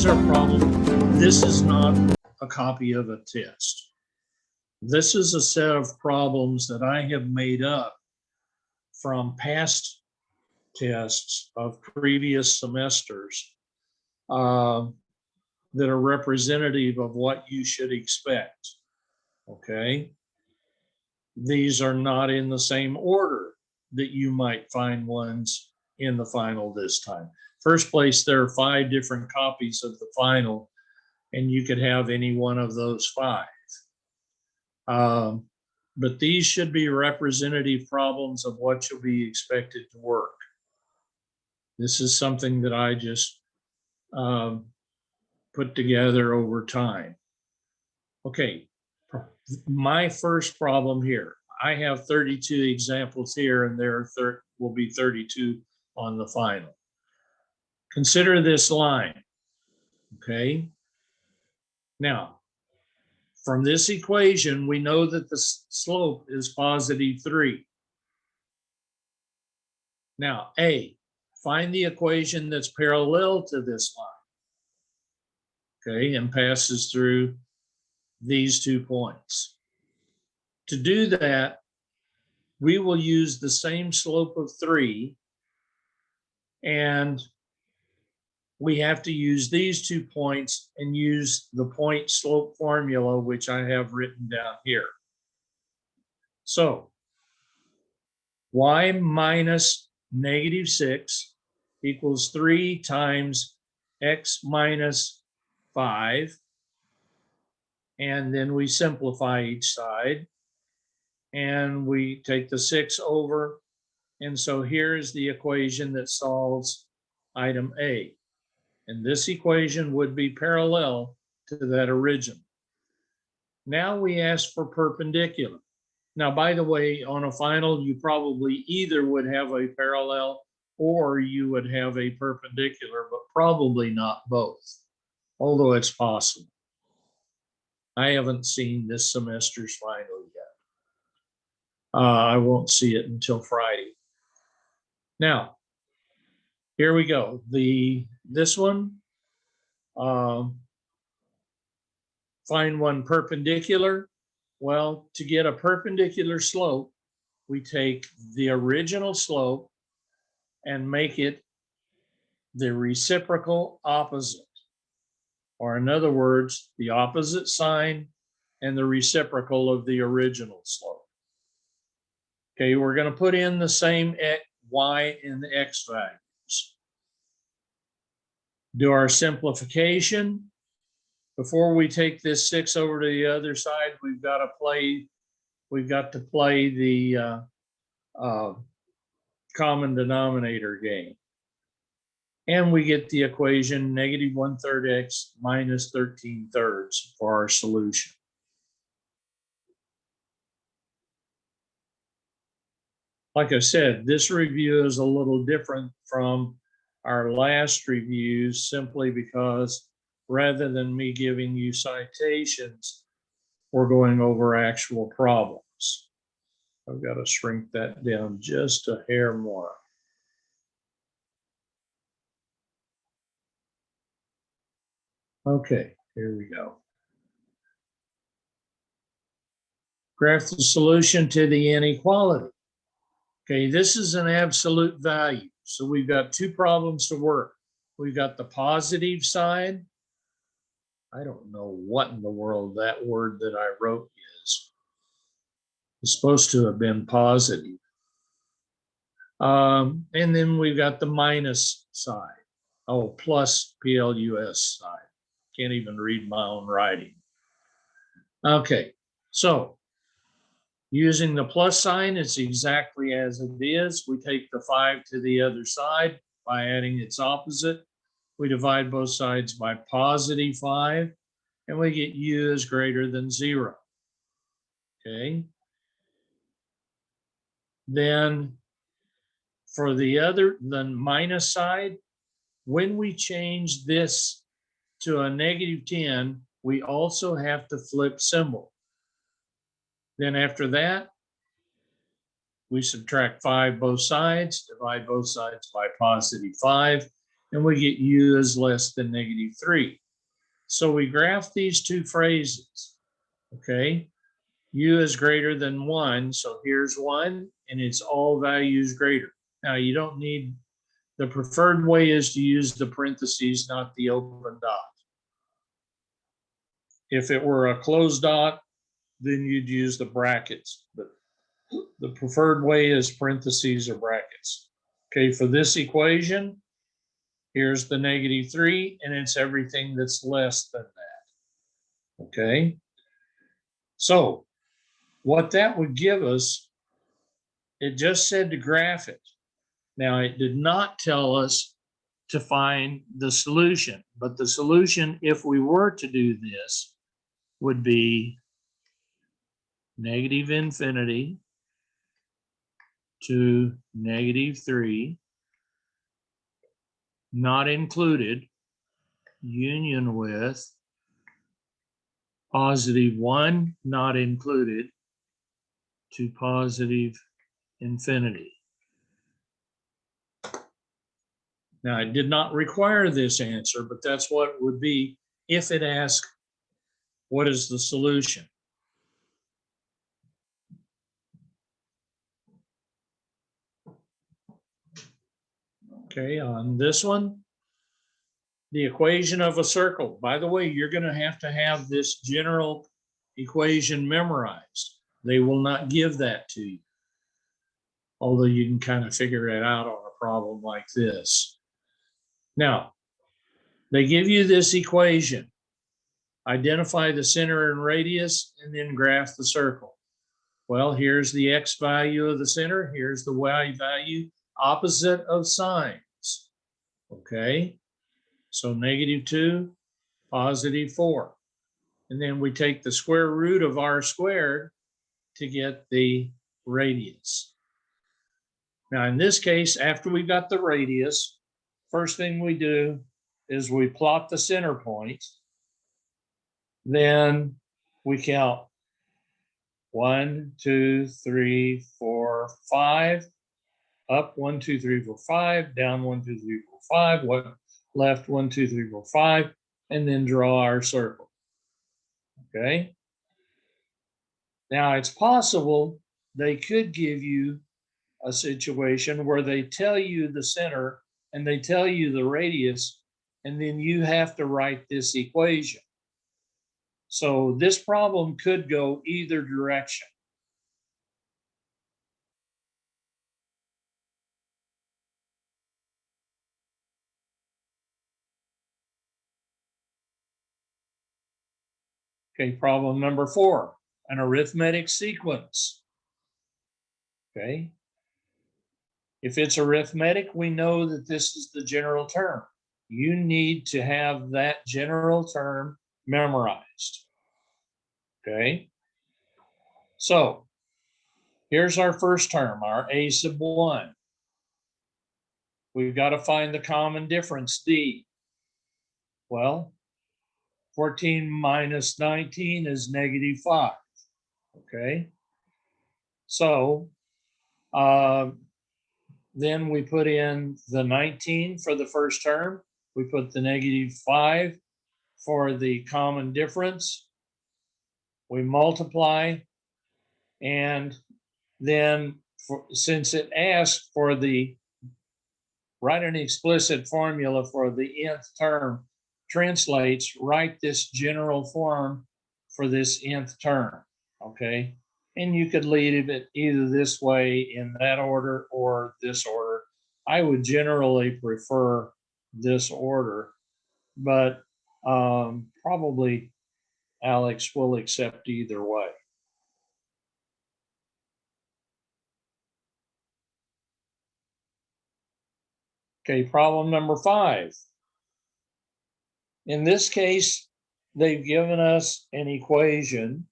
here's our problem. This is not a copy of a test. This is a set of problems that I have made up from past tests of previous semesters that are representative of what you should expect, okay? These are not in the same order that you might find ones in the final this time. First place, there are 5 different copies of the final, and you could have any one of those 5. But these should be representative problems of what you'll be expected to work. This is something that I just put together over time. Okay, my first problem here. I have 32 examples here, and there will be 32 on the final. Consider this line, okay? Now, from this equation, we know that the slope is positive 3. Now, A, find the equation that's parallel to this line, okay, and passes through these 2 points. To do that, we will use the same slope of 3, and we have to use these 2 points and use the point slope formula, which I have written down here. So y minus -6 equals 3 times x minus 5. And then we simplify each side, and we take the 6 over. And so here's the equation that solves item A. And this equation would be parallel to that original. Now we ask for perpendicular. Now, by the way, on a final, you probably either would have a parallel or you would have a perpendicular, but probably not both, although it's possible. I haven't seen this semester's final yet. I won't see it until Friday. Now, here we go. This one, find one perpendicular. Well, to get a perpendicular slope, we take the original slope and make it the reciprocal opposite, or in other words, the opposite sign and the reciprocal of the original slope. Okay, we're going to put in the same y and the x values. Do our simplification. Before we take this 6 over to the other side, we've got to play the common denominator game. And we get the equation -1/3 x minus 13/3 for our solution. Like I said, this review is a little different from our last reviews simply because rather than me giving you citations, we're going over actual problems. I've got to shrink that down just a hair more. Okay, here we go. Graph the solution to the inequality. Okay, this is an absolute value. So we've got 2 problems to work. We've got the positive side. I don't know what in the world that word that I wrote is. It's supposed to have been positive. And then we've got the minus side. Oh, plus PLUS side. Can't even read my own writing. Okay, so using the plus sign, it's exactly as it is. We take the 5 to the other side by adding its opposite. We divide both sides by positive 5, and we get u is greater than 0. Okay. Then for the minus side, when we change this to a -10, we also have to flip symbol. Then after that, we subtract 5 both sides, divide both sides by +5, and we get u is less than -3. So we graph these two phrases, okay? U is greater than 1, so here's 1, and it's all values greater. Now, you don't need, the preferred way is to use the parentheses, not the open dot. If it were a closed dot, then you'd use the brackets, but the preferred way is parentheses or brackets. Okay, for this equation, here's the -3, and it's everything that's less than that. Okay, so what that would give us, it just said to graph it. Now, it did not tell us to find the solution, but the solution, if we were to do this, would be -infinity to -3, not included, union with +1, not included, to +infinity. Now, I did not require this answer, but that's what it would be if it asked, what is the solution? Okay, on this one, the equation of a circle. By the way, you're going to have this general equation memorized. They will not give that to you, although you can kind of figure it out on a problem like this. Now, they give you this equation. Identify the center and radius, and then graph the circle. Well, here's the x value of the center. Here's the y value, opposite of signs. Okay, so -2, +4. And then we take the square root of r squared to get the radius. Now, in this case, after we've got the radius, first thing we do is we plot the center point. Then we count 1, 2, 3, 4, 5, up 1, 2, 3, 4, 5, down 1, 2, 3, 4, 5, left 1, 2, 3, 4, 5, and then draw our circle. Okay. Now, it's possible they could give you a situation where they tell you the center and they tell you the radius, and then you have to write this equation. So this problem could go either direction. Okay, problem number 4, an arithmetic sequence. Okay. If it's arithmetic, we know that this is the general term. You need to have that general term memorized. Okay. So here's our first term, our a sub 1. We've got to find the common difference, d. Well, 14 minus 19 is -5. Okay. So then we put in the 19 for the first term. We put the -5 for the common difference. We multiply, and then since it asked for the, write an explicit formula for the nth term, translates, write this general form for this nth term, okay? And you could leave it either this way in that order or this order. I would generally prefer this order, but probably Alex will accept either way. Okay, problem number 5. In this case, they've given us an equation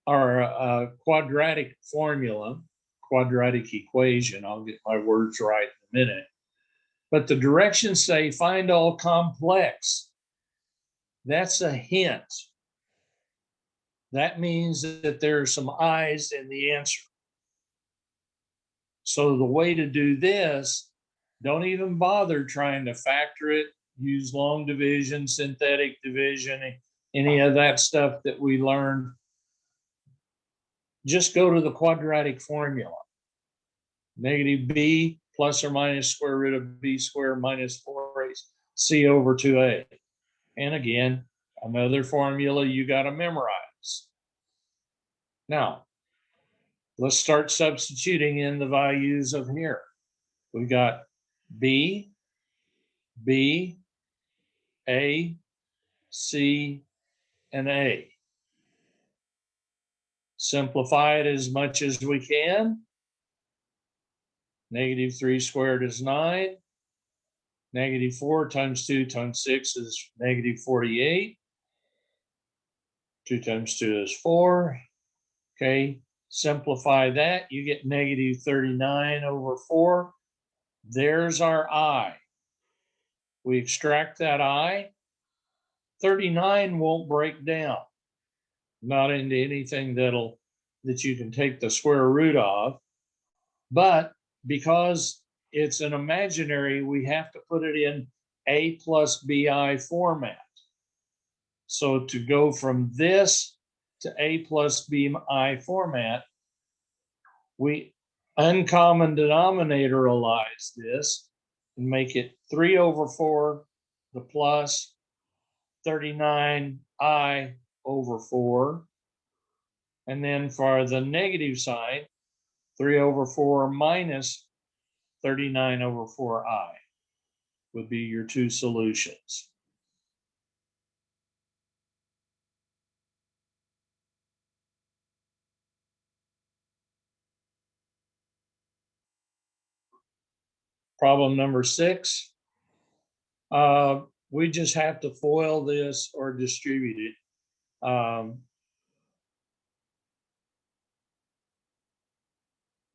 or a quadratic formula, quadratic equation. I'll get my words right in a minute. But the directions say find all complex. That's a hint. That means that there are some i's in the answer. So the way to do this Don't even bother trying to factor it, use long division, synthetic division, any of that stuff that we learned. Just go to the quadratic formula. Negative b plus or minus square root of b squared minus 4ac over 2a. And again, another formula you got to memorize. Now, let's start substituting in the values of here. We got b, b, a, c, and a. Simplify it as much as we can. Negative 3 squared is 9. Negative 4 times 2 times 6 is negative 48. 2 times 2 is 4. Okay, simplify that. You get negative 39 over 4. There's our I. We extract that I. 39 won't break down. Not into anything that you can take the square root of. But because it's an imaginary, we have to put it in a plus bi format. So to go from this to a plus bi format, we uncommon denominatorialize this and make it 3 over 4, the plus 39i over 4. And then for the negative sign, 3 over 4 minus 39 over 4i would be your two solutions. Problem number 6. We just have to FOIL this or distribute it.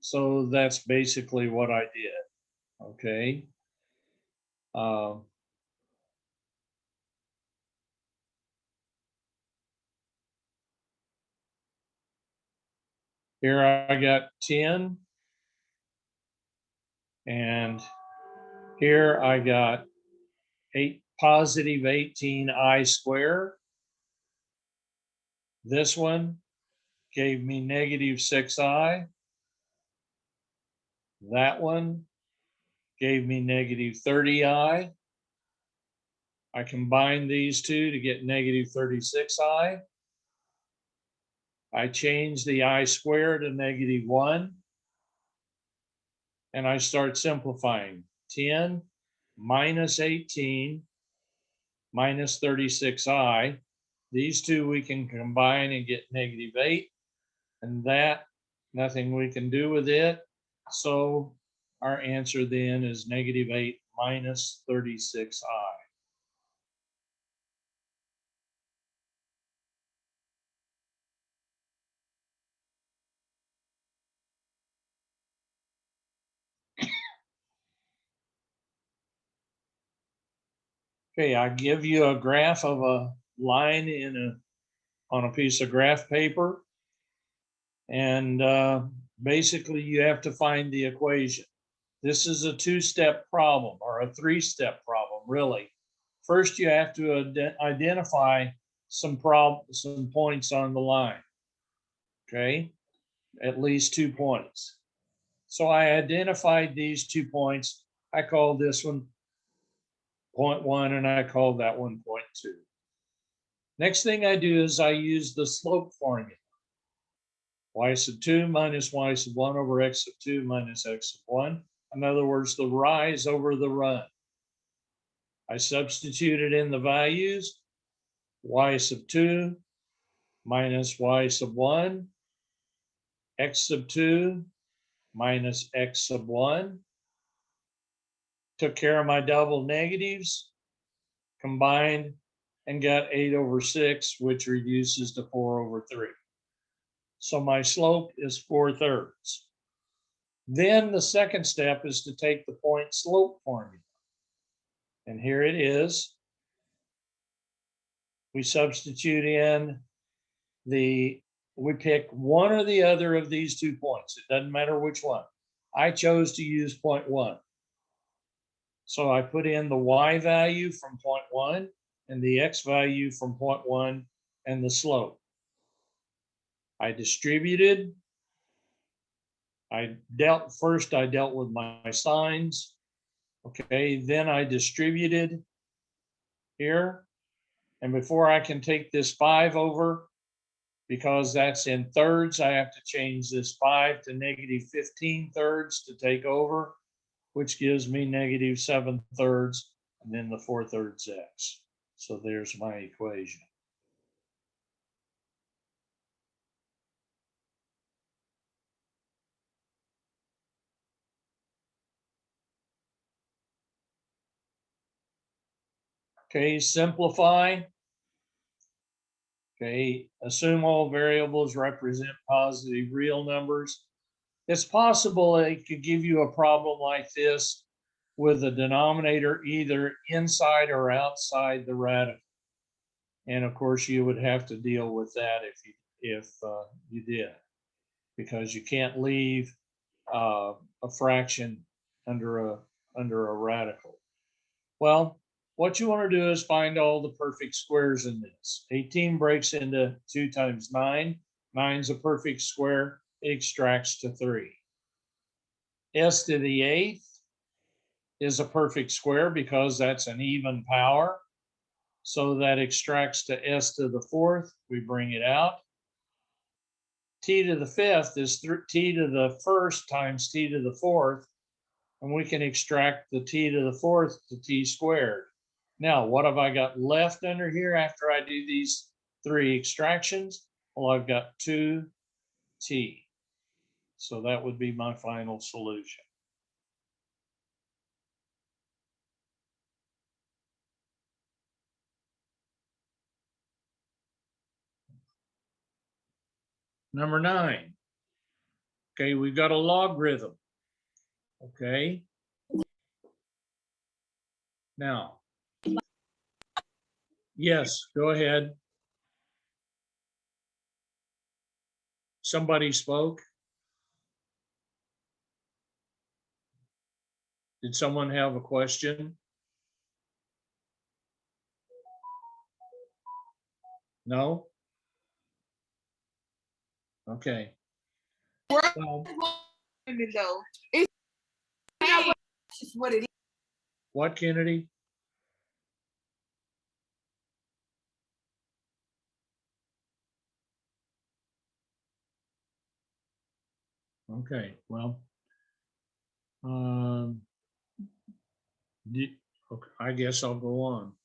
So that's basically what I did. Okay. Here I got 10. And here I got positive 18i squared. This one gave me negative 6i. That one gave me negative 30i. I combined these two to get negative 36i. I changed the I squared to negative 1. And I start simplifying. 10 minus 18 minus 36i. These two we can combine and get negative 8. And that, nothing we can do with it. So our answer then is negative 8 minus 36i. Okay, I give you a graph of a line on a piece of graph paper. And basically you have to find the equation. This is a 2-step problem or a 3-step problem, really. First, you have to identify some points on the line. Okay, at least 2 points. So I identified these 2 points. I called this one point 1 and I called that one point 2. Next thing I do is I use the slope formula. Y sub 2 minus y sub 1 over x sub 2 minus x sub 1. In other words, the rise over the run. I substituted in the values. Y sub 2 minus y sub 1. X sub 2 minus x sub 1. Took care of my double negatives. Combined and got 8 over 6, which reduces to 4 over 3. So my slope is 4/3. Then the second step is to take the point slope formula. And here it is. We substitute in we pick one or the other of these 2 points. It doesn't matter which one. I chose to use point 1. So I put in the y value from 0.1 and the x value from 0.1 and the slope. I distributed. I dealt with my signs. Okay, then I distributed here. And before I can take this 5 over, because that's in thirds, I have to change this 5 to -15 thirds to take over, which gives me -7 thirds, and then the 4 thirds x. So there's my equation. Okay, simplify. Okay, assume all variables represent positive real numbers. It's possible it could give you a problem like this with the denominator either inside or outside the radical. And of course, you would have to deal with that if you did, because you can't leave a fraction under a radical. Well, what you want to do is find all the perfect squares in this. 18 breaks into 2 times 9. 9's a perfect square. It extracts to 3. S to the 8th is a perfect square because that's an even power. So that extracts to s to the 4th. We bring it out. T to the 5th is t to the 1st times t to the 4th. And we can extract the t to the 4th to t squared. Now, what have I got left under here after I do these 3 extractions? Well, I've got 2t. So that would be my final solution. Number 9. Okay, we've got a logarithm. Okay. Now, yes, go ahead. Somebody spoke. Did someone have a question? No? Okay. Well, what, Kennedy? Okay, well, okay, I guess I'll go on.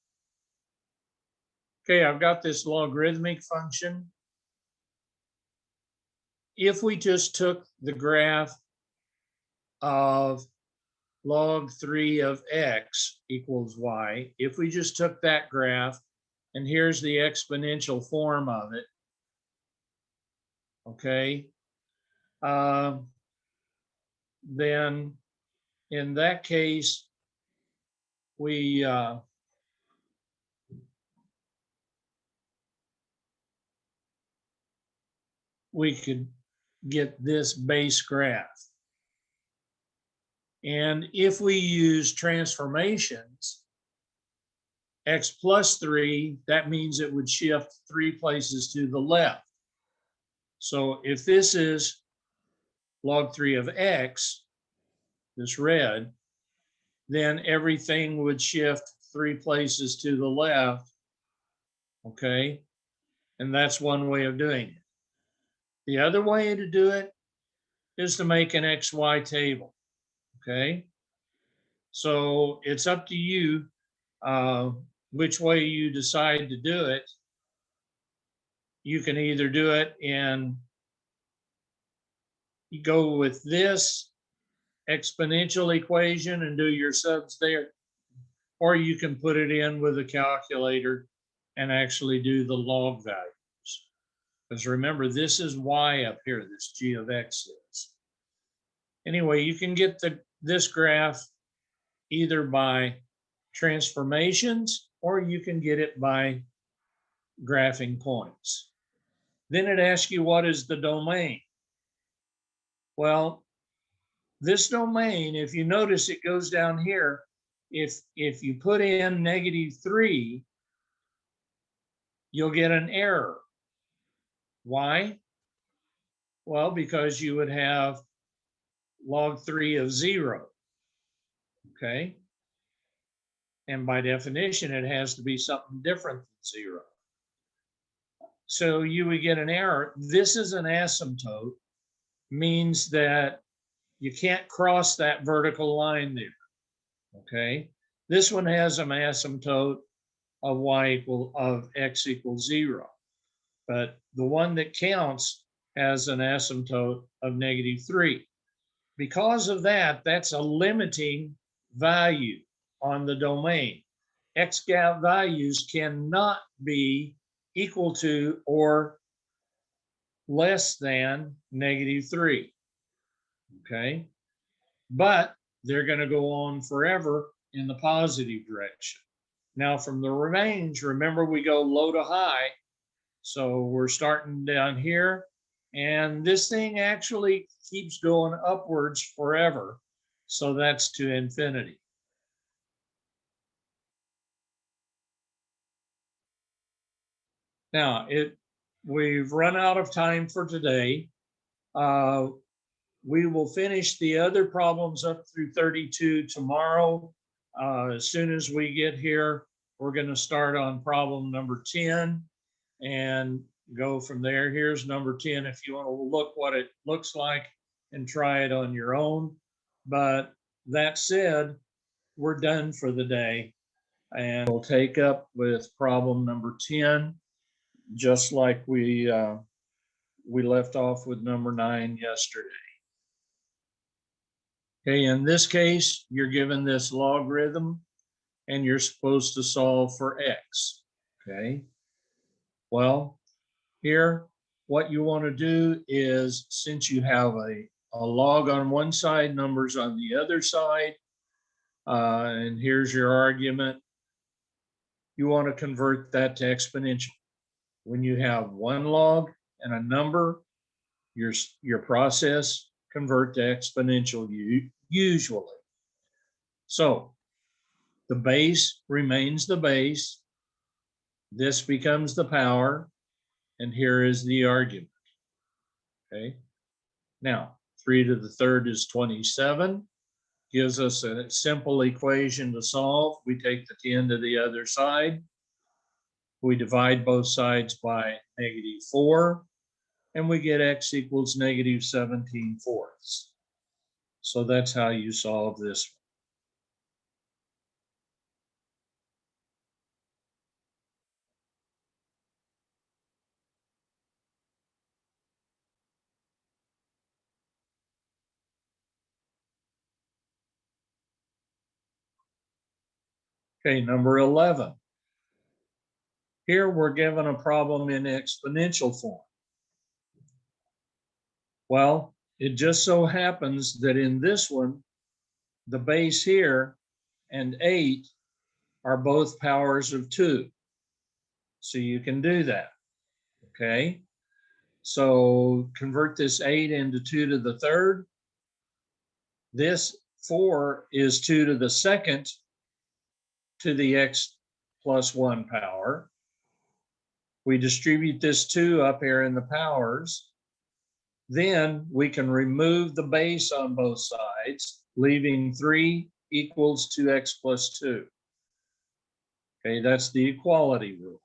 Okay, I've got this logarithmic function. If we just took the graph of log 3 of x equals y, if we just took that graph, and here's the exponential form of it, okay, then in that case, we could get this base graph. And if we use transformations, x plus 3, that means it would shift 3 places to the left. So if this is log 3 of x, this red, then everything would shift 3 places to the left, okay? And that's one way of doing it. The other way to do it is to make an XY table, okay? So it's up to you which way you decide to do it. You can either do it in, you go with this exponential equation and do your subs there, or you can put it in with a calculator and actually do the log values. Because remember, this is y up here, this g of x is. Anyway, you can get this graph either by transformations or you can get it by graphing points. Then it asks you, what is the domain? Well, this domain, if you notice, it goes down here. if you put in -3, you'll get an error. Why? Well, because you would have log 3 of 0, okay? And by definition, it has to be something different than 0. So you would get an error. This is an asymptote, means that you can't cross that vertical line there, okay? This one has an asymptote of x equals 0, but the one that counts has an asymptote of -3. Because of that, that's a limiting value on the domain. X-gap values cannot be equal to or less than -3, okay? But they're going to go on forever in the positive direction. Now, from the range, remember we go low to high. So we're starting down here, and this thing actually keeps going upwards forever. So that's to infinity. Now, we've run out of time for today. We will finish the other problems up through 32 tomorrow. As soon as we get here, we're going to start on problem number 10 and go from there. Here's number 10 if you want to look what it looks like and try it on your own. But that said, we're done for the day, and we'll take up with problem number 10, just like we left off with number 9 yesterday. Okay, in this case, you're given this logarithm and you're supposed to solve for x. Okay, well, here, what you want to do is, since you have a log on one side, numbers on the other side, and here's your argument, you want to convert that to exponential. When you have one log and a number, your process convert to exponential usually. So the base remains the base. This becomes the power, and here is the argument. Okay. Now, 3 to the third is 27. Gives us a simple equation to solve. We take the 10 to the other side. We divide both sides by -4, and we get x equals -17/4. So that's how you solve this one. Okay, number 11. Here we're given a problem in exponential form. Well, it just so happens that in this one, the base here and 8 are both powers of 2. So you can do that, okay? So convert this 8 into 2 to the third. This 4 is 2 to the second to the x plus 1 power. We distribute this 2 up here in the powers. Then we can remove the base on both sides, leaving 3 equals 2x plus 2. Okay, that's the equality rule.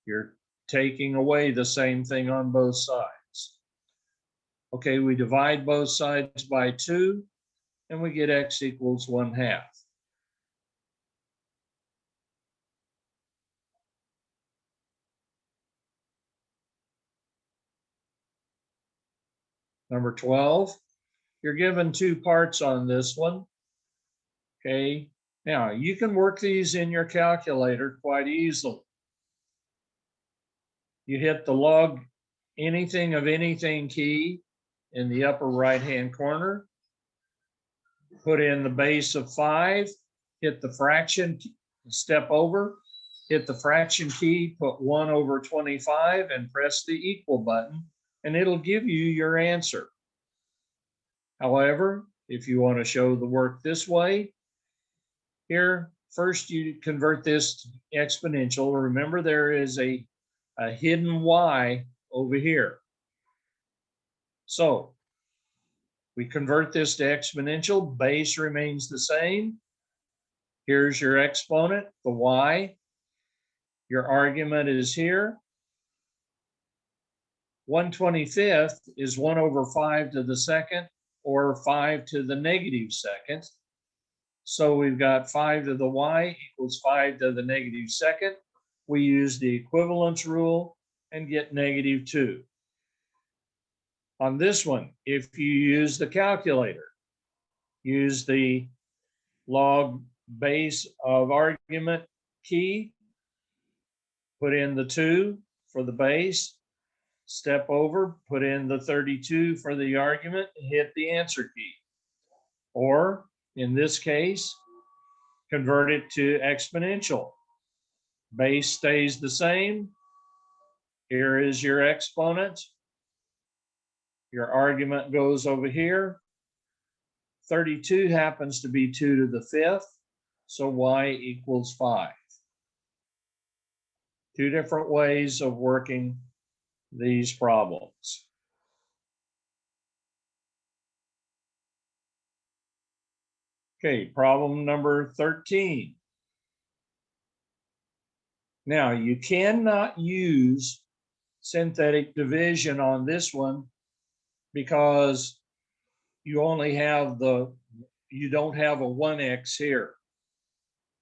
You're taking away the same thing on both sides. Okay, we divide both sides by 2, and we get x equals 1/2. Number 12, you're given 2 parts on this one. Okay, now you can work these in your calculator quite easily. You hit the log anything of anything key in the upper right-hand corner, put in the base of 5, hit the fraction, step over, hit the fraction key, put 1 over 25 and press the equal button, and it'll give you your answer. However, if you want to show the work this way, Here, first you convert this to exponential. Remember, there is a hidden y over here. So we convert this to exponential. Base remains the same. Here's your exponent, the y. Your argument is here. 1/25 is 1 over 5 to the second, or 5 to the negative second. So we've got 5 to the y equals 5 to the negative second. We use the equivalence rule and get -2. On this one, if you use the calculator, use the log base of argument key, put in the 2 for the base, step over, put in the 32 for the argument, and hit the answer key. Or in this case, convert it to exponential. Base stays the same. Here is your exponent. Your argument goes over here. 32 happens to be 2 to the 5th, so y equals 5. Two different ways of working these problems. Okay, problem number 13. Now, you cannot use synthetic division on this one because you only have you don't have a 1x here.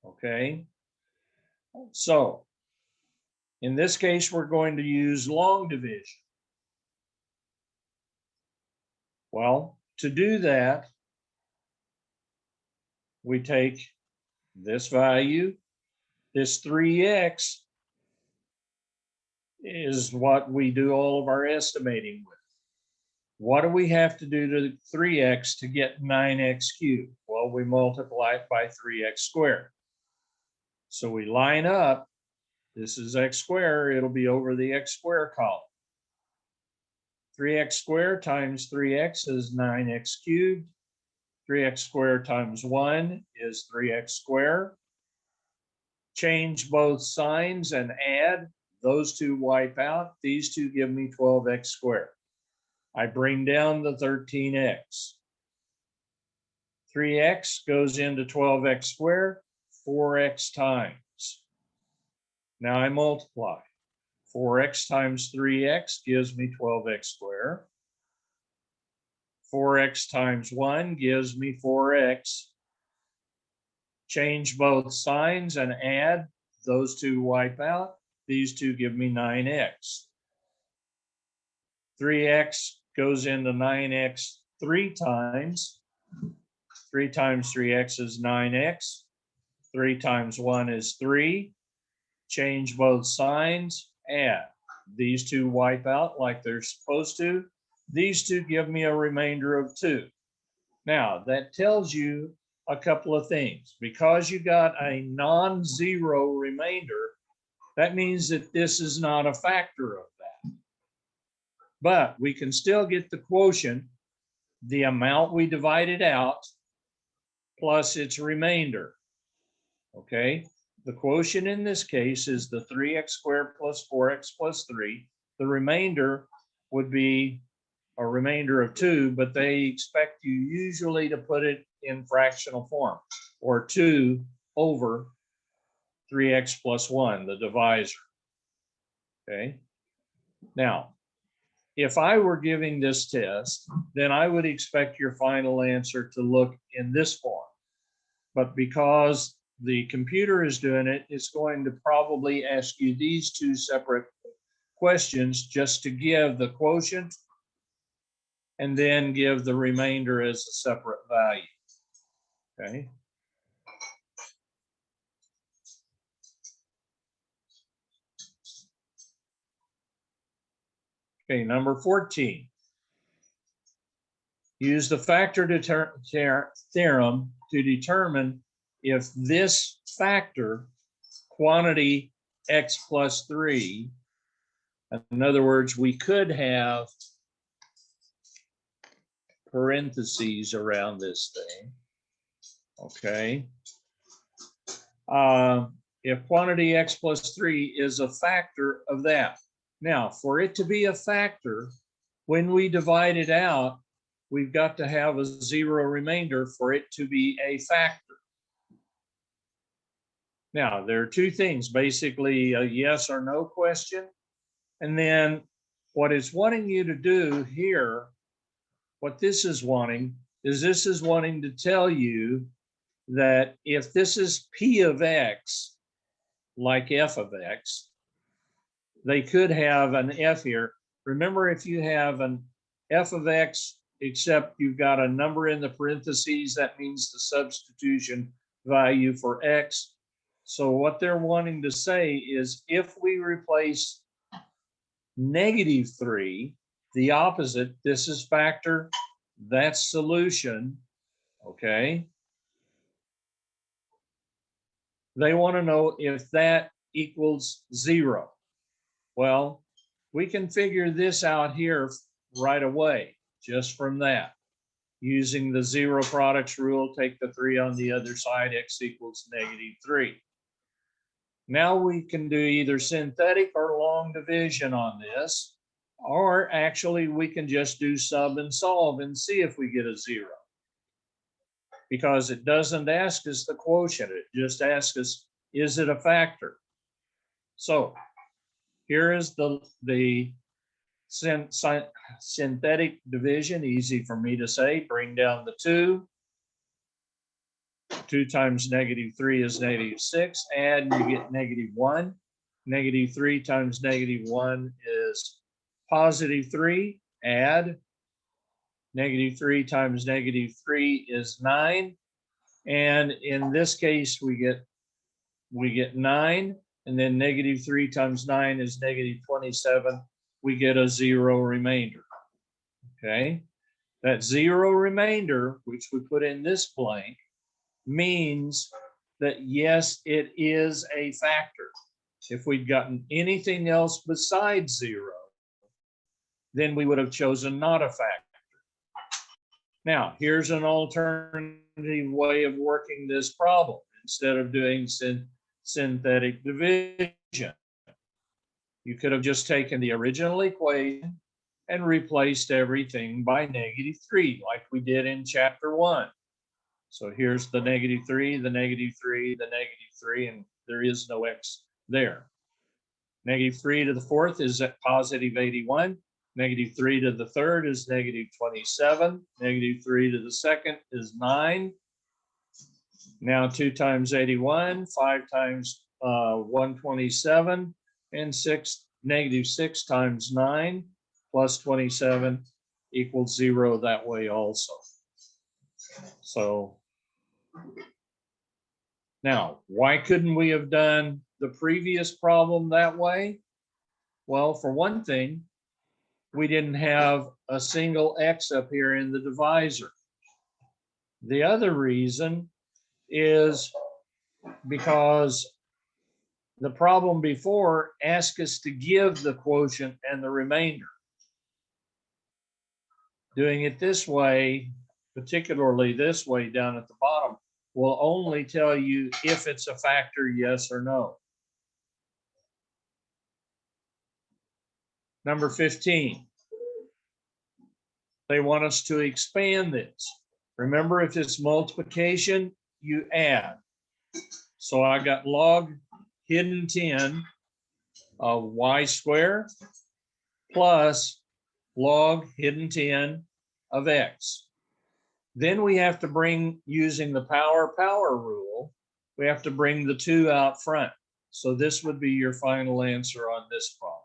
Okay, so in this case, we're going to use long division. Well, to do that, we take this value, this 3x is what we do all of our estimating with. What do we have to do to 3x to get 9x cubed? Well, we multiply it by 3x squared. So we line up, this is x squared, it'll be over the x squared column. 3x squared times 3x is 9x cubed. 3x squared times 1 is 3x squared. Change both signs and add. Those two wipe out. These two give me 12x squared. I bring down the 13x. 3x goes into 12x squared, 4x times. Now I multiply. 4x times 3x gives me 12x squared. 4x times 1 gives me 4x. Change both signs and add. Those two wipe out. These two give me 9x. 3x goes into 9x 3 times. 3 times 3x is 9x. 3 times 1 is 3. Change both signs, add. These two wipe out like they're supposed to. These two give me a remainder of 2. Now, that tells you a couple of things. Because you got a non-zero remainder, that means that this is not a factor of that. But we can still get the quotient, the amount we divided out, plus its remainder. Okay? The quotient in this case is the 3x squared plus 4x plus 3. The remainder would be a remainder of 2, but they expect you usually to put it in fractional form, or 2 over 3x plus 1, the divisor. Okay? Now, if I were giving this test, then I would expect your final answer to look in this form. But because the computer is doing it, it's going to probably ask you these two separate questions just to give the quotient and then give the remainder as a separate value. Okay. Okay, number 14. Use the factor theorem to determine if this factor, quantity x plus 3, in other words, we could have parentheses around this thing, okay? if quantity x plus 3 is a factor of that. Now, for it to be a factor, when we divide it out, we've got to have a 0 remainder for it to be a factor. Now, there are two things, basically a yes or no question. And then what it's wanting you to do here, what this is wanting to tell you that if this is P of X, like F of X, they could have an F here. Remember, if you have an F of X, except you've got a number in the parentheses, that means the substitution value for X. So what they're wanting to say is if we replace -3, the opposite, this is factor, that's solution, okay? They want to know if that equals 0. Well, we can figure this out here right away, just from that. Using the 0 products rule, take the 3 on the other side, x equals -3. Now we can do either synthetic or long division on this, or actually we can just do sub and solve and see if we get a 0. Because it doesn't ask us the quotient, it just asks us, is it a factor? So here is the synthetic division, easy for me to say. Bring down the 2. 2 times -3 is -6. Add and you get -1. -3 times -1 is +3. Add. -3 times -3 is 9. And in this case, we get 9. And then -3 times 9 is -27. We get a 0 remainder. Okay. That 0 remainder, which we put in this blank, means that yes, it is a factor. If we'd gotten anything else besides 0, then we would have chosen not a factor. Now, here's an alternative way of working this problem. Instead of doing synthetic division, you could have just taken the original equation and replaced everything by -3, like we did in chapter 1. So here's the -3, the -3, the -3, and there is no x there. -3 to the 4th is at +81. -3 to the 3rd is -27. -3 to the 2nd is 9. Now 2 times 81, 5 times 127, and -6 times 9 plus 27 equals 0 that way also. So now, why couldn't we have done the previous problem that way? Well, for one thing, we didn't have a single x up here in the divisor. The other reason is because the problem before asked us to give the quotient and the remainder. Doing it this way, particularly this way down at the bottom, will only tell you if it's a factor, yes or no. Number 15. They want us to expand this. Remember, if it's multiplication, you add. So I got log hidden 10 of y squared plus log hidden 10 of x. Then we have to bring, using the power rule, we have to bring the 2 out front. So this would be your final answer on this problem.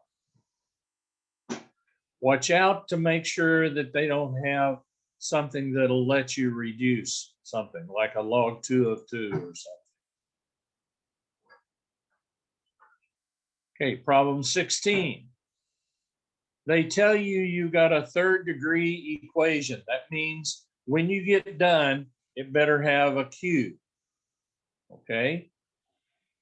Watch out to make sure that they don't have something that'll let you reduce something, like a log 2 of 2 or something. Okay, problem 16. They tell you got a 3rd degree equation. That means when you get done, it better have a cube. Okay?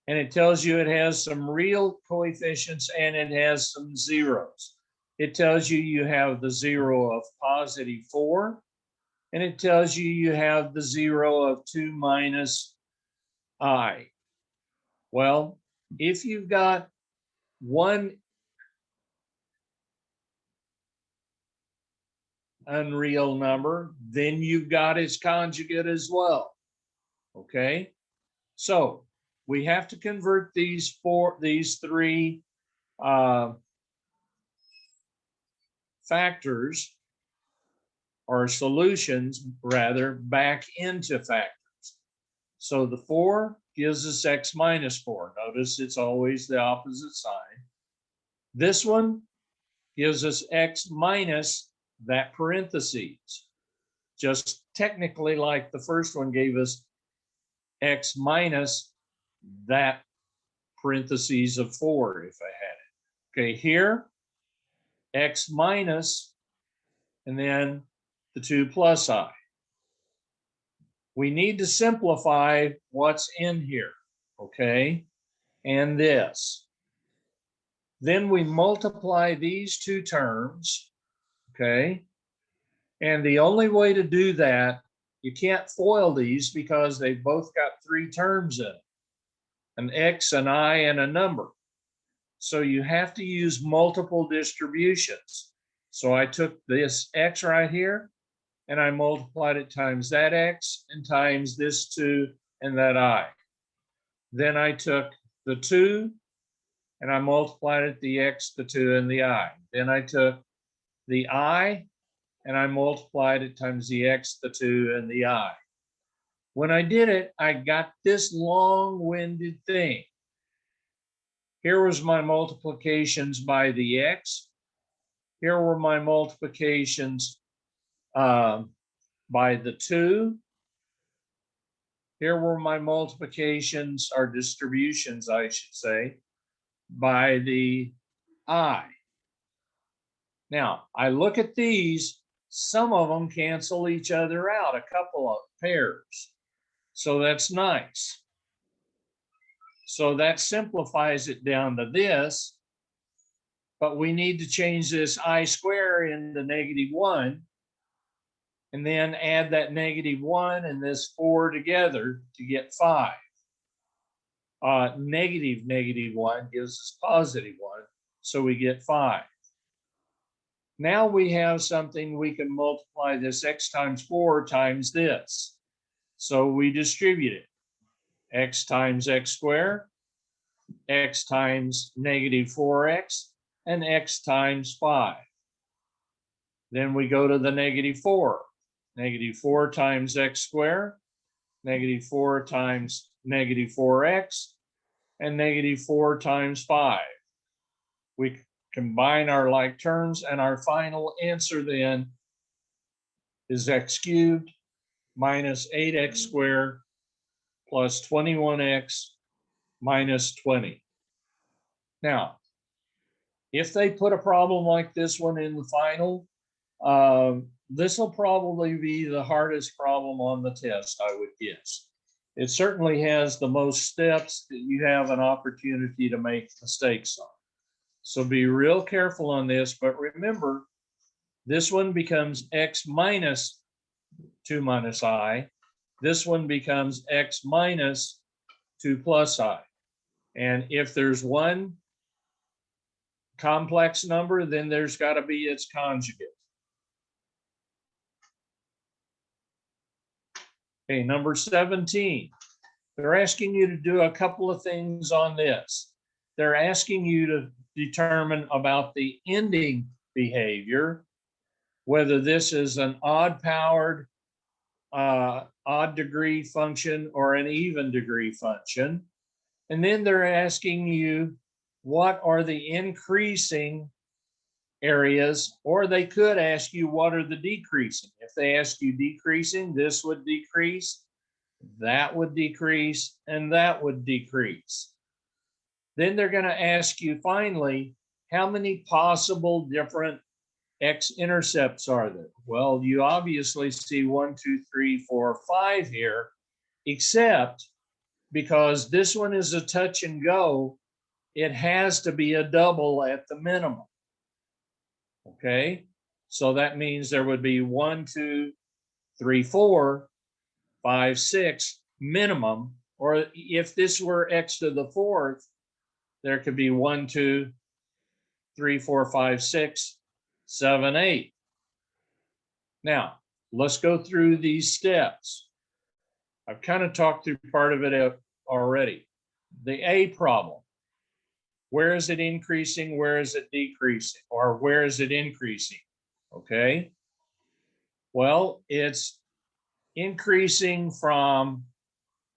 And it tells you it has some real coefficients and it has some zeros. It tells you you have the 0 of +4, and it tells you you have the 0 of 2 minus I. Well, if you've got one unreal number, then you've got its conjugate as well. Okay, so we have to convert these three factors, or solutions rather, back into factors. So the 4 gives us x minus 4. Notice it's always the opposite sign. This one gives us x minus that parentheses, just technically like the first one gave us x minus that parentheses of 4 if I had it. Okay, here, x minus, and then the 2 plus I. We need to simplify what's in here, okay, and this. Then we multiply these two terms, okay, and the only way to do that, you can't FOIL these because they've both got 3 terms in it, an x, an I, and a number. So you have to use multiple distributions. So I took this x right here, and I multiplied it times that x and times this 2 and that I. Then I took the 2 and I multiplied it, the x, the 2, and the I. Then I took the I and I multiplied it times the x, the 2, and the I. When I did it, I got this long-winded thing. Here was my multiplications by the x. Here were my multiplications by the 2. Here were my multiplications, or distributions, I should say, by the I. Now, I look at these, some of them cancel each other out, a couple of pairs. So that's nice. So that simplifies it down to this, but we need to change this I square into -1, and then add that -1 and this 4 together to get 5. Negative -1 gives us +1, so we get 5. Now we have something, we can multiply this x times 4 times this. So we distribute it. X times x squared, x times -4x, and x times 5. Then we go to the -4. -4 times x squared, -4 times -4x, and -4 times 5. We combine our like terms, and our final answer then is x cubed minus 8x squared plus 21x minus 20. Now, if they put a problem like this one in the final, this will probably be the hardest problem on the test, I would guess. It certainly has the most steps that you have an opportunity to make mistakes on. So be real careful on this, but remember, this one becomes x minus 2 minus I. This one becomes x minus 2 plus I. And if there's one complex number, then there's got to be its conjugate. Okay, number 17. They're asking you to do a couple of things on this. They're asking you to determine about the ending behavior, whether this is an odd-powered, odd degree function or an even degree function. And then they're asking you, what are the increasing areas, or they could ask you, what are the decreasing? If they ask you decreasing, this would decrease, that would decrease, and that would decrease. Then they're going to ask you finally, how many possible different x-intercepts are there? Well, you obviously see 1, 2, 3, 4, 5 here, except because this one is a touch and go, it has to be a double at the minimum. Okay, so that means there would be 1, 2, 3, 4, 5, 6 minimum, Or if this were x to the fourth, there could be 1, 2, 3, 4, 5, 6, 7, 8. Now, let's go through these steps. I've kind of talked through part of it already. The A problem. Where is it increasing? Where is it decreasing? Or where is it increasing? Okay. Well, it's increasing from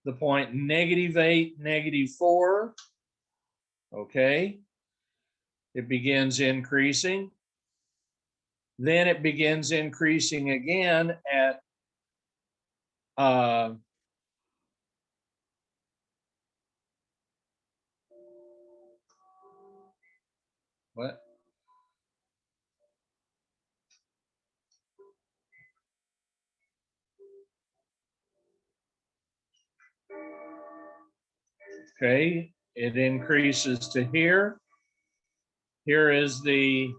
the point -8, -4. Okay. It begins increasing. Then it begins increasing again at what? Okay, it increases to here. Here is the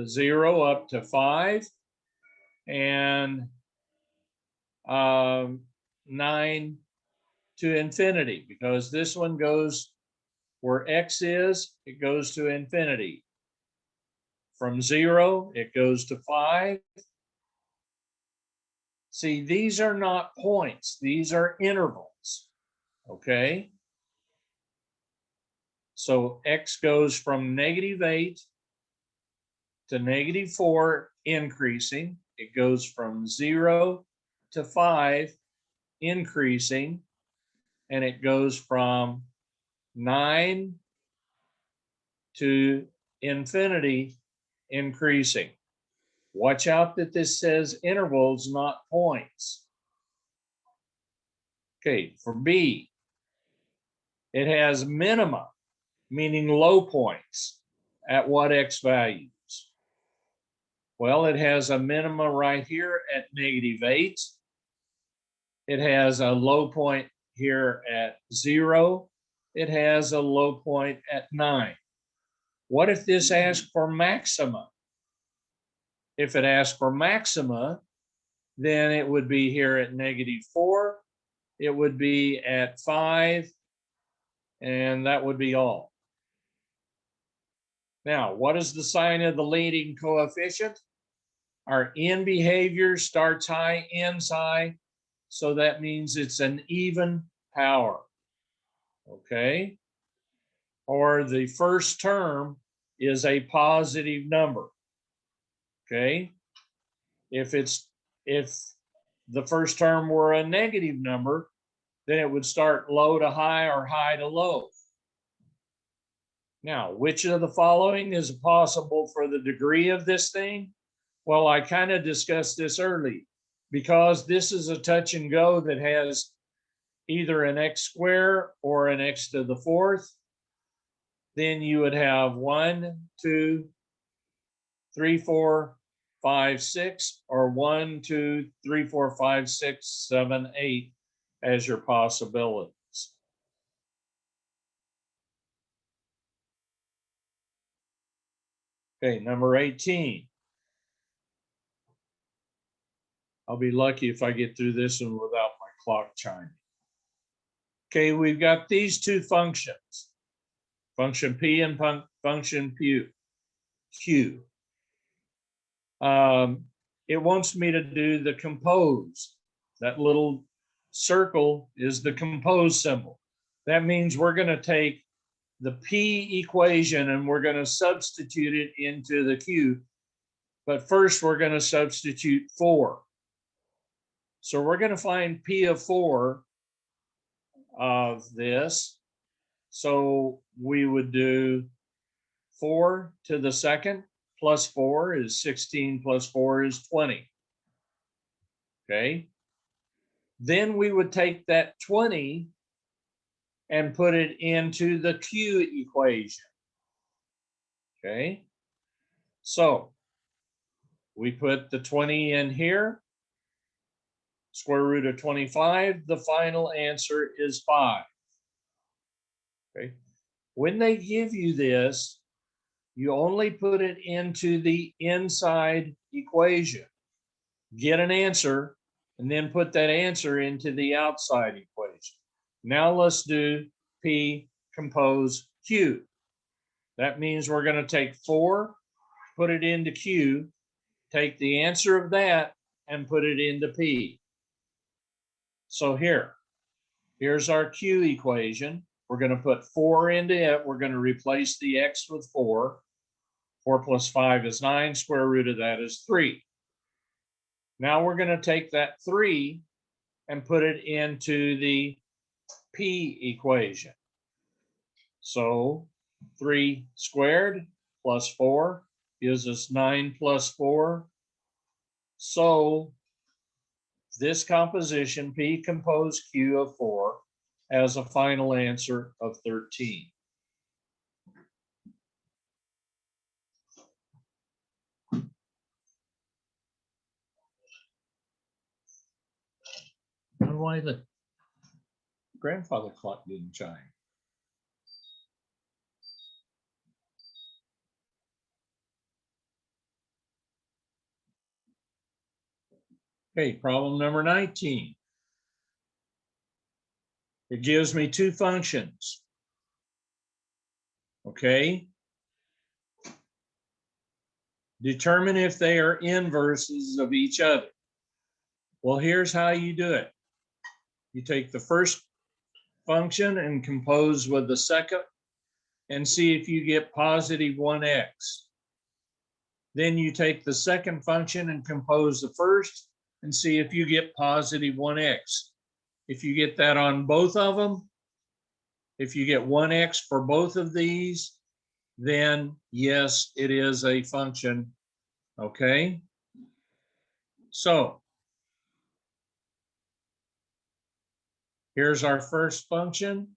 zero up to 5 and 9 to infinity, because this one goes where x is, it goes to infinity. From 0, it goes to 5. See, these are not points, these are intervals. Okay. So x goes from -8 to -4, increasing. It goes from 0 to 5, increasing. And it goes from 9 to infinity, increasing. Watch out that this says intervals, not points. Okay, for B, it has minima, meaning low points, at what x values? Well, it has a minima right here at -8. It has a low point here at 0. It has a low point at 9. What if this asks for maxima? If it asks for maxima, then it would be here at -4. It would be at 5, and that would be all. Now, what is the sign of the leading coefficient? Our end behavior starts high, ends high, so that means it's an even power. Okay? Or the first term is a positive number. Okay? If the first term were a negative number, then it would start low to high or high to low. Now, which of the following is possible for the degree of this thing? Well, I kind of discussed this early. Because this is a touch and go that has either an x squared or an x to the fourth, then you would have 1, 2, 3, 4, 5, 6, or 1, 2, 3, 4, 5, 6, 7, 8 as your possibilities. Okay, number 18. I'll be lucky if I get through this one without my clock chiming. Okay, we've got these two functions, function P and function Q. It wants me to do the compose. That little circle is the compose symbol. That means we're going to take the P equation and we're going to substitute it into the Q. But first, we're going to substitute 4. So we're going to find P of 4 of this. So we would do 4 to the second plus 4 is 16 plus 4 is 20. Okay. Then we would take that 20 and put it into the Q equation. Okay. So we put the 20 in here. Square root of 25. The final answer is 5. Okay. When they give you this, you only put it into the inside equation. Get an answer, and then put that answer into the outside equation. Now let's do P compose Q. That means we're going to take 4, put it into Q, take the answer of that, and put it into P. So here's our Q equation. We're going to put 4 into it. We're going to replace the X with 4. 4 plus 5 is 9. Square root of that is 3. Now we're going to take that 3 and put it into the P equation. So 3 squared plus 4 gives us 9 plus 4. So this composition, P compose Q of 4, has a final answer of 13. And why the grandfather clock didn't chime? Okay, problem number 19. It gives me 2 functions. Okay. Determine if they are inverses of each other. Well, here's how you do it. You take the first function and compose with the second and see if you get positive 1x. Then you take the second function and compose the first and see if you get positive 1x. If you get that on both of them, if you get 1x for both of these, then yes, it is a function. Okay. So here's our first function.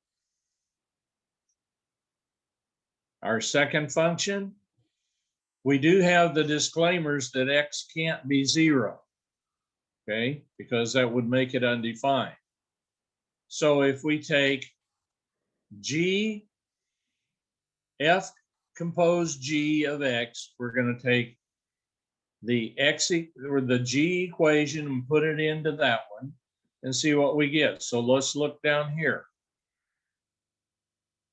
Our second function. We do have the disclaimers that x can't be 0. Okay, because that would make it undefined. So if we take G, F compose G of X, we're going to take the X or the G equation and put it into that one and see what we get. So let's look down here.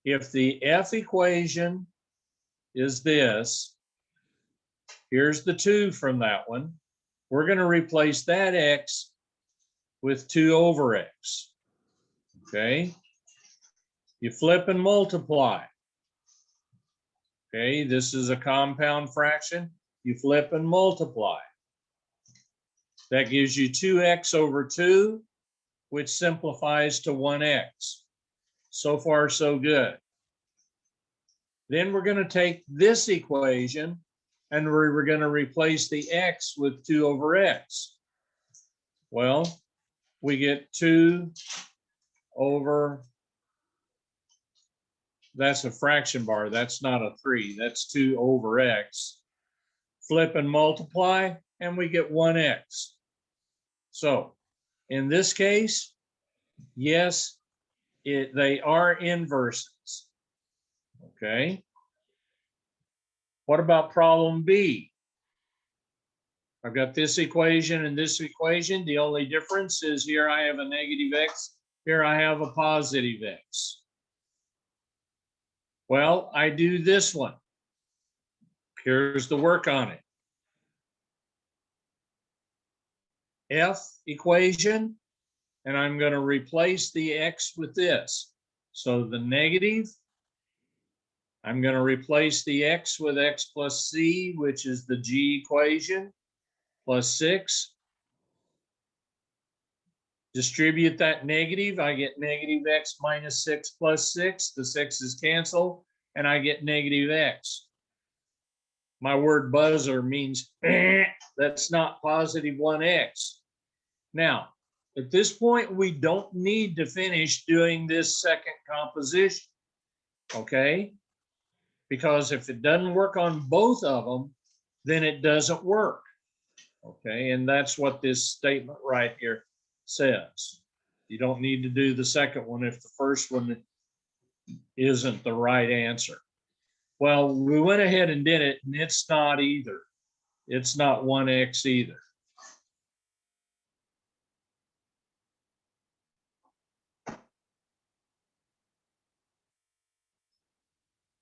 If the F equation is this, here's the 2 from that one. We're going to replace that X with 2 over X. Okay. You flip and multiply. Okay, this is a compound fraction. You flip and multiply. That gives you 2x over 2, which simplifies to 1x. So far, so good. Then we're going to take this equation and we're going to replace the x with 2 over x. Well, we get 2 over, that's a fraction bar. That's not a 3. That's 2 over x. Flip and multiply, and we get 1x. So in this case, yes, they are inverses. Okay. What about problem B? I've got this equation and this equation. The only difference is here I have a negative x. Here I have a positive x. Well, I do this one. Here's the work on it. F equation, and I'm going to replace the x with this. So the negative, I'm going to replace the x with x plus c, which is the G equation, plus 6. Distribute that negative, I get negative x minus 6 plus 6. The 6's cancel, and I get negative x. My word buzzer means that's not positive 1x. Now, at this point, we don't need to finish doing this second composition, okay? Because if it doesn't work on both of them, then it doesn't work, okay? And that's what this statement right here says. You don't need to do the second one if the first one isn't the right answer. Well, we went ahead and did it, and it's not either. It's not 1x either.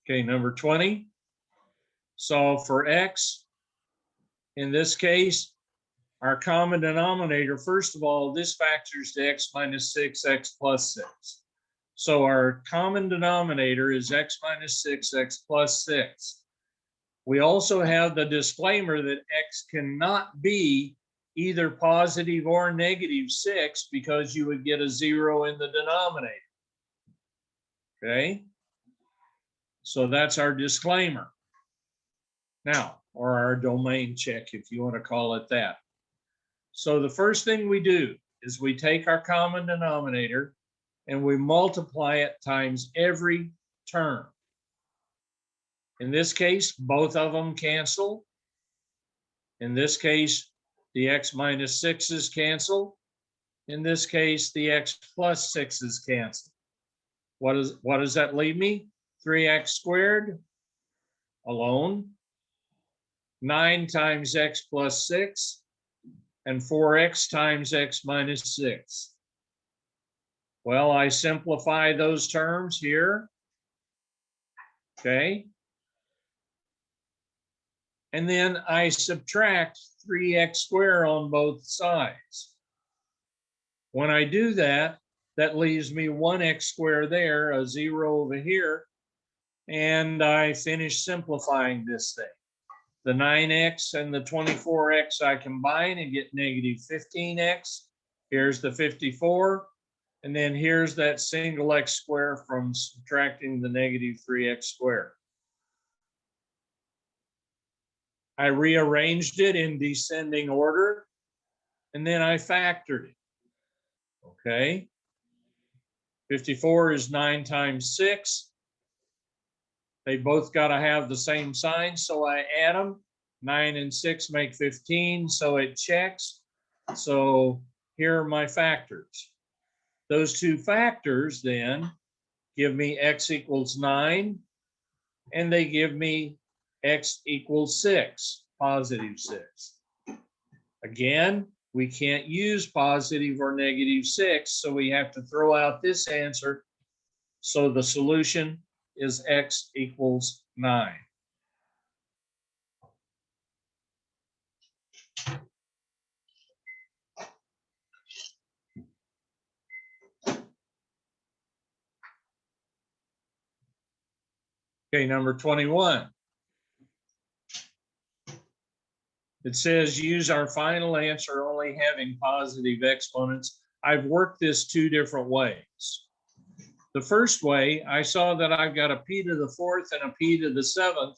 Okay, number 20. Solve for x. In this case, our common denominator, first of all, this factors to x minus 6, x plus 6. So our common denominator is x minus 6, x plus 6. We also have the disclaimer that x cannot be either positive or negative 6 because you would get a 0 in the denominator. Okay? So that's our disclaimer. Now, or our domain check, if you want to call it that. So the first thing we do is we take our common denominator and we multiply it times every term. In this case, both of them cancel. In this case, the x minus 6's cancel. In this case, the x plus 6's cancel. What does that leave me? 3x squared alone. 9 times x plus 6. And 4x times x minus 6. Well, I simplify those terms here. Okay. And then I subtract 3x squared on both sides. When I do that, that leaves me 1x squared there, a 0 over here, and I finish simplifying this thing. The 9x and the 24x I combine and get negative 15x. Here's the 54. And then here's that single x squared from subtracting the negative 3x squared. I rearranged it in descending order, and then I factored it. Okay. 54 is 9 times 6. They both got to have the same sign, so I add them. 9 and 6 make 15, so it checks. So here are my factors. Those two factors then give me x equals 9, and they give me x equals 6, positive 6. Again, we can't use positive or negative 6, so we have to throw out this answer. So the solution is x equals 9. Okay, number 21. It says use our final answer only having positive exponents. I've worked this two different ways. The first way, I saw that I've got a p to the 4th and a p to the 7th.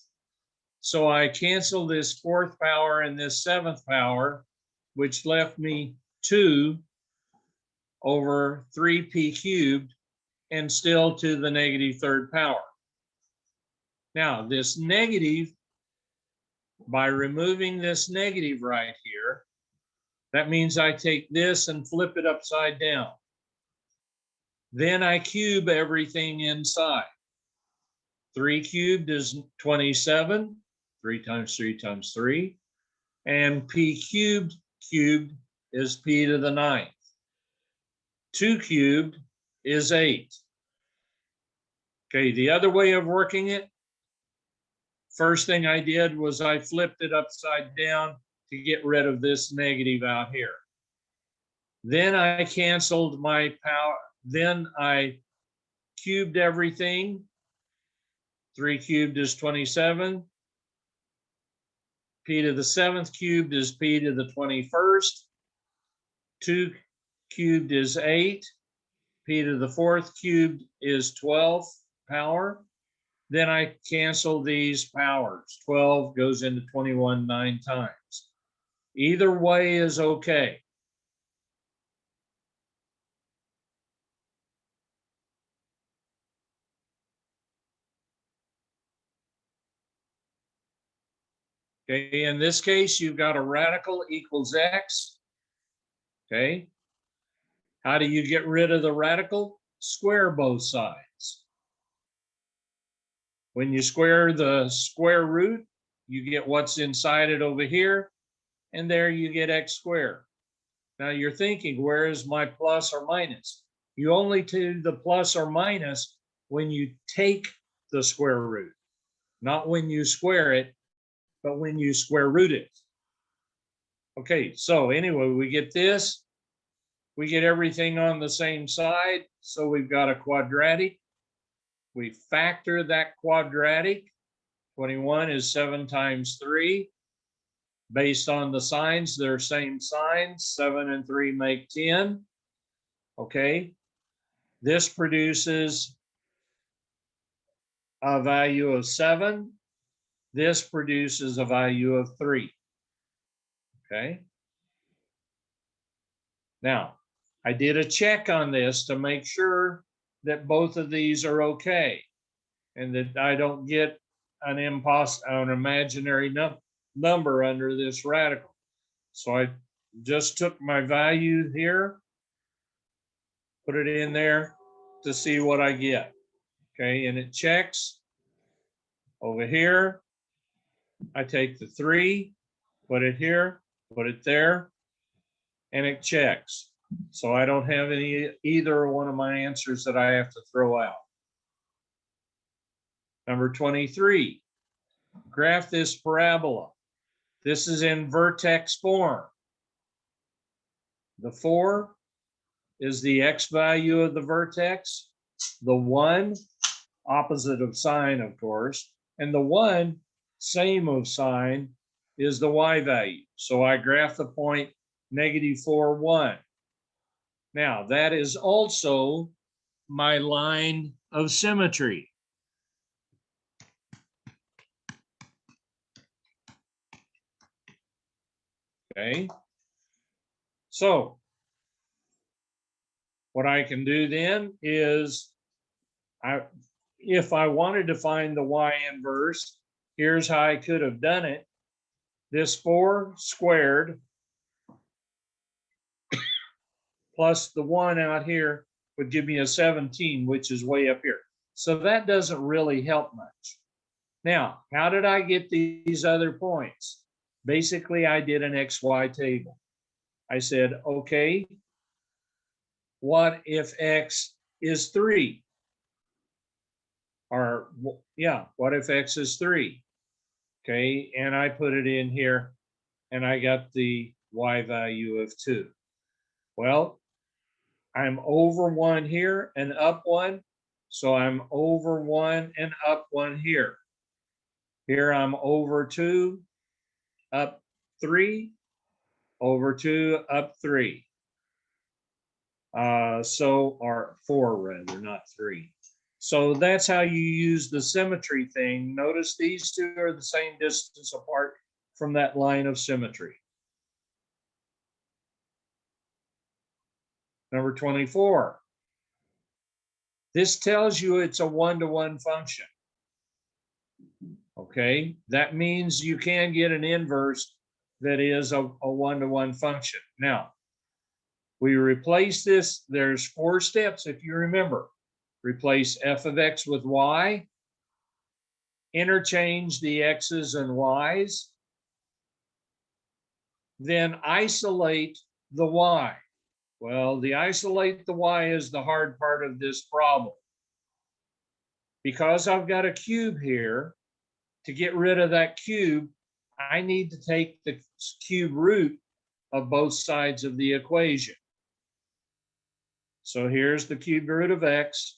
So I canceled this 4th power and this 7th power, which left me 2 over 3p cubed and still to the negative 3rd power. Now, this negative, by removing this negative right here, that means I take this and flip it upside down. Then I cube everything inside. 3 cubed is 27. 3 times 3 times 3. And p cubed is p to the 9th. 2 cubed is 8. Okay, the other way of working it, first thing I did was I flipped it upside down to get rid of this negative out here. Then I canceled my power. Then I cubed everything. 3 cubed is 27. P to the 7th cubed is p to the 21st. 2 cubed is 8. P to the 4th cubed is 12 power. Then I cancel these powers. 12 goes into 21 9 times. Either way is okay. Okay, in this case, you've got a radical equals x. Okay. How do you get rid of the radical? Square both sides. When you square the square root, you get what's inside it over here, and there you get x squared. Now you're thinking, where is my plus or minus? You only do the plus or minus when you take the square root, not when you square it, but when you square root it. Okay, so anyway, we get this. We get everything on the same side, so we've got a quadratic. We factor that quadratic. 21 is 7 times 3. Based on the signs, they're same signs. 7 and 3 make 10. Okay, this produces a value of 7. This produces a value of 3. Okay. Now, I did a check on this to make sure that both of these are okay and that I don't get an imaginary number under this radical. So I just took my value here, put it in there to see what I get. Okay, and it checks. Over here, I take the 3, put it here, put it there, and it checks. So I don't have either one of my answers that I have to throw out. Number 23, graph this parabola. This is in vertex form. The 4 is the x value of the vertex. The 1, opposite of sine, of course, and the 1, same of sine, is the y value. So I graph the point -4, 1. Now, that is also my line of symmetry. Okay. So what I can do then is, if I wanted to find the y inverse, here's how I could have done it. This 4 squared plus the 1 out here would give me a 17, which is way up here. So that doesn't really help much. Now, how did I get these other points? Basically, I did an XY table. I said, okay, what if X is 3? Or, yeah, what if X is 3? Okay, and I put it in here, and I got the Y value of 2. Well, I'm over 1 here and up 1, so I'm over 1 and up 1 here. Here I'm over 2, up 3, over 2, up 3. Or 4 rather, not 3. So that's how you use the symmetry thing. Notice these two are the same distance apart from that line of symmetry. Number 24. This tells you it's a one-to-one function. Okay, that means you can get an inverse that is a one-to-one function. Now, we replace this. There's 4 steps, if you remember. Replace f of x with y, interchange the x's and y's, then isolate the y. Well, the isolate the y is the hard part of this problem. Because I've got a cube here, to get rid of that cube, I need to take the cube root of both sides of the equation. So here's the cube root of x.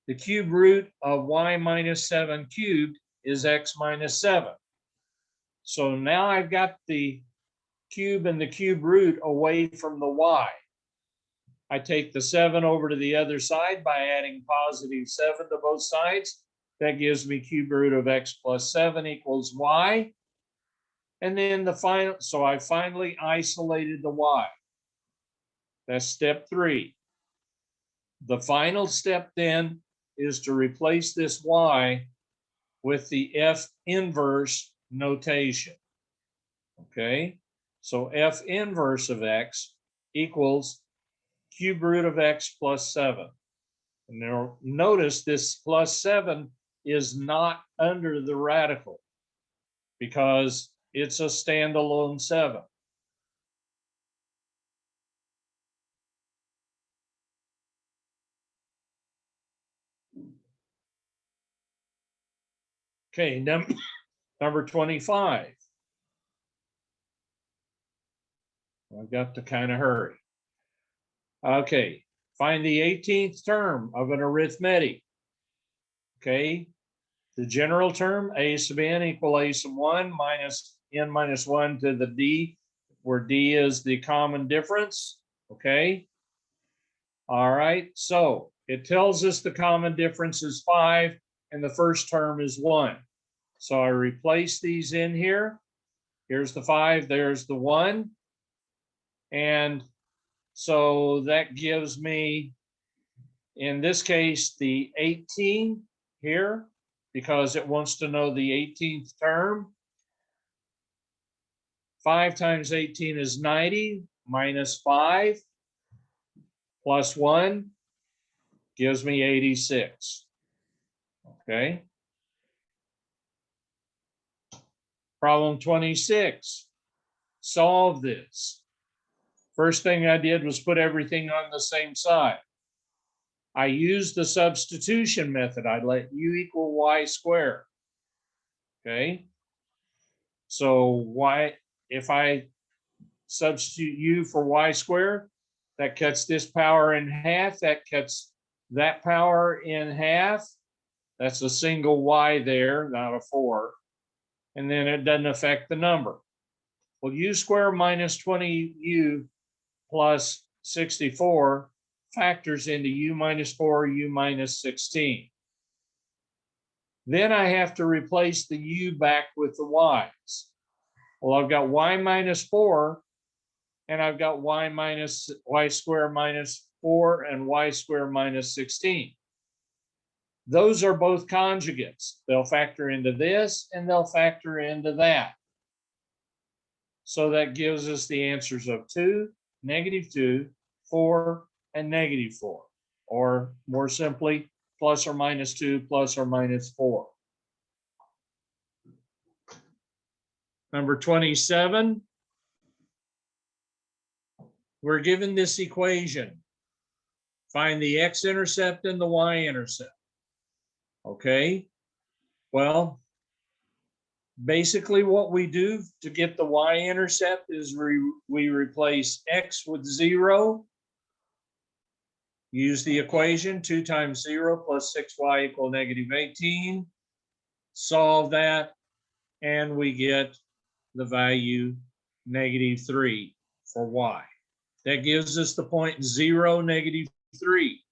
The cube root of y minus 7 cubed is x minus 7. So now I've got the cube and the cube root away from the y. I take the 7 over to the other side by adding positive 7 to both sides. That gives me cube root of x plus 7 equals y. And then the final, so I finally isolated the y. That's step 3. The final step then is to replace this y with the f inverse notation. Okay, so f inverse of x equals cube root of x plus 7. And now notice this plus 7 is not under the radical because it's a standalone 7. Okay, number 25. I've got to kind of hurry. Okay, find the 18th term of an arithmetic. Okay, the general term, a sub n equal a sub 1 minus n minus 1 to the d, where d is the common difference. Okay, all right, so it tells us the common difference is 5 and the first term is 1. So I replace these in here. Here's the 5, there's the 1. And so that gives me, in this case, the 18 here, because it wants to know the 18th term. 5 times 18 is 90, minus 5 plus 1 gives me 86. Okay. Problem 26. Solve this. First thing I did was put everything on the same side. I used the substitution method. I let u equal y squared. Okay. So y, if I substitute u for y squared, that cuts this power in half. That cuts that power in half. That's a single y there, not a 4. And then it doesn't affect the number. Well, u squared minus 20u plus 64 factors into u minus 4, u minus 16. Then I have to replace the u back with the y's. Well, I've got y minus 4, and I've got y squared minus 4 and y squared minus 16. Those are both conjugates. They'll factor into this and they'll factor into that. So that gives us the answers of 2, -2, 4, and -4. Or more simply, plus or minus 2, plus or minus 4. Number 27. We're given this equation. Find the x-intercept and the y-intercept. Okay, well, basically what we do to get the y-intercept is we replace x with 0, use the equation 2 times 0 plus 6y equal -18, solve that, and we get the value -3 for y. That gives us the point 0, -3,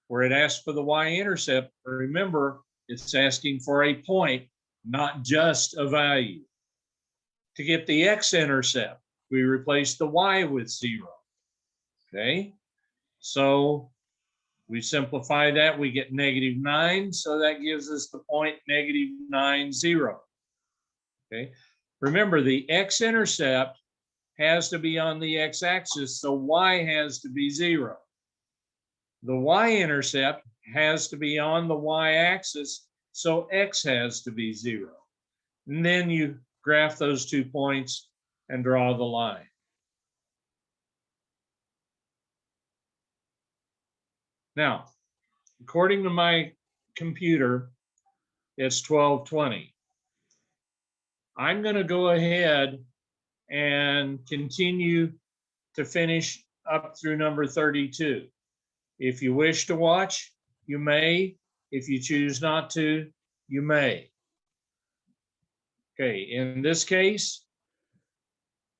where it asks for the y-intercept. Remember, it's asking for a point, not just a value. To get the x-intercept, we replace the y with 0. Okay, so we simplify that, we get -9, so that gives us the point -9, 0. Okay, remember the x-intercept has to be on the x-axis, so y has to be 0. The y-intercept has to be on the y-axis, so x has to be 0. And then you graph those 2 points and draw the line. Now, according to my computer, it's 12:20. I'm going to go ahead and continue to finish up through number 32. If you wish to watch, you may. If you choose not to, you may. Okay, in this case,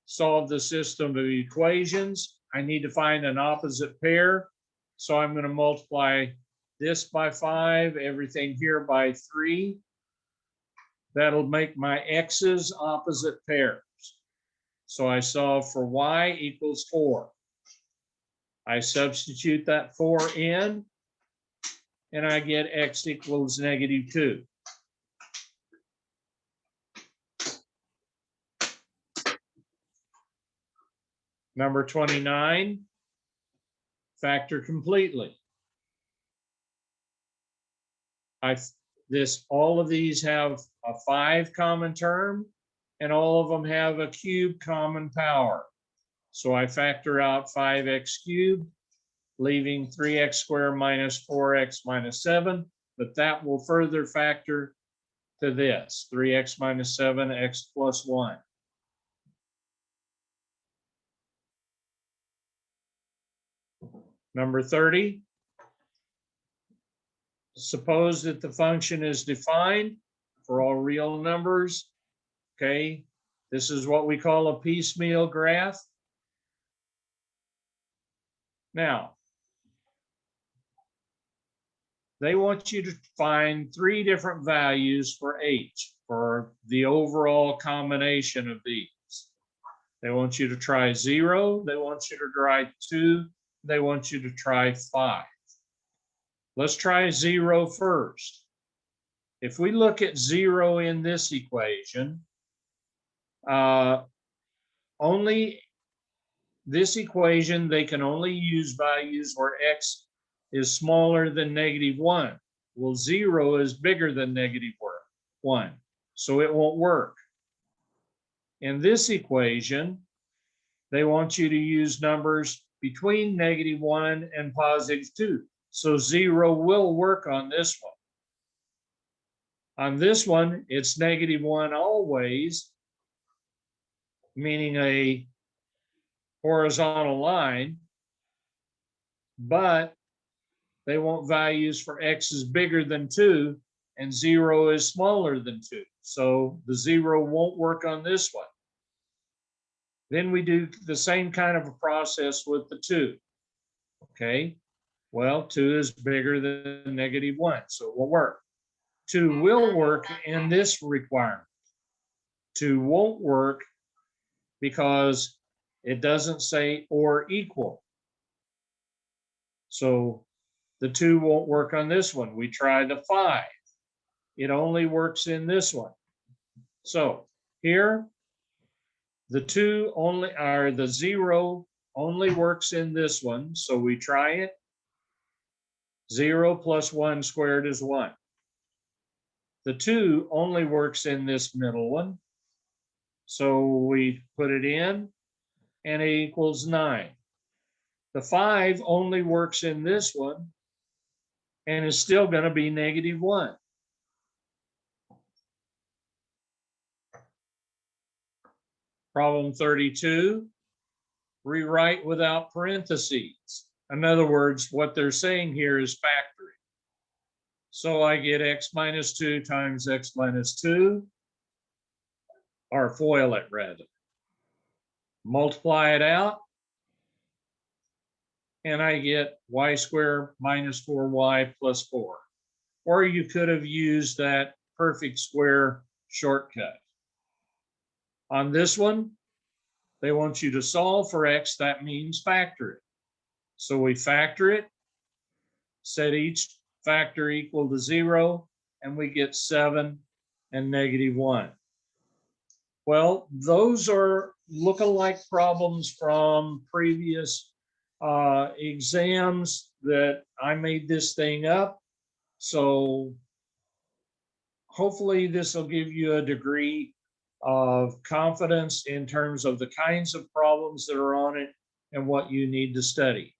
solve the system of equations. I need to find an opposite pair. So I'm going to multiply this by 5, everything here by 3. That'll make my x's opposite pairs. So I solve for y equals 4. I substitute that 4 in, and I get x equals -2. Number 29, factor completely. all of these have a 5 common term, and all of them have a cube common power. So I factor out 5x cubed, leaving 3x squared minus 4x minus 7, but that will further factor to this, 3x minus 7, x plus 1. Number 30, suppose that the function is defined for all real numbers. Okay, this is what we call a piecemeal graph. Now, they want you to find 3 different values for h, for the overall combination of these. They want you to try 0, they want you to try 2, they want you to try 5. Let's try 0 first. If we look at 0 in this equation, only this equation, they can only use values where x is smaller than -1. Well, 0 is bigger than -1, so it won't work. In this equation, they want you to use numbers between -1 and +2. So 0 will work on this one. On this one, it's -1 always, meaning a horizontal line, but they want values for x is bigger than 2 and 0 is smaller than 2. So the 0 won't work on this one. Then we do the same kind of a process with the 2. Okay, well, 2 is bigger than -1, so it will work. 2 will work in this requirement. 2 won't work because it doesn't say or equal. So the 2 won't work on this one. We try the 5. It only works in this one. So here, the 2 only, or the 0 only works in this one. So we try it. 0 plus 1 squared is 1. The 2 only works in this middle one. So we put it in, and it equals 9. The 5 only works in this one, and is still going to be -1. Problem 32, rewrite without parentheses. In other words, what they're saying here is factoring. So I get x minus 2 times x minus 2, or FOIL it rather. Multiply it out, and I get y squared minus 4y plus 4. Or you could have used that perfect square shortcut. On this one, they want you to solve for x. That means factor it. So we factor it, set each factor equal to 0, and we get 7 and -1. Well, those are look-alike problems from previous exams that I made this thing up. So hopefully this will give you a degree of confidence in terms of the kinds of problems that are on it and what you need to study.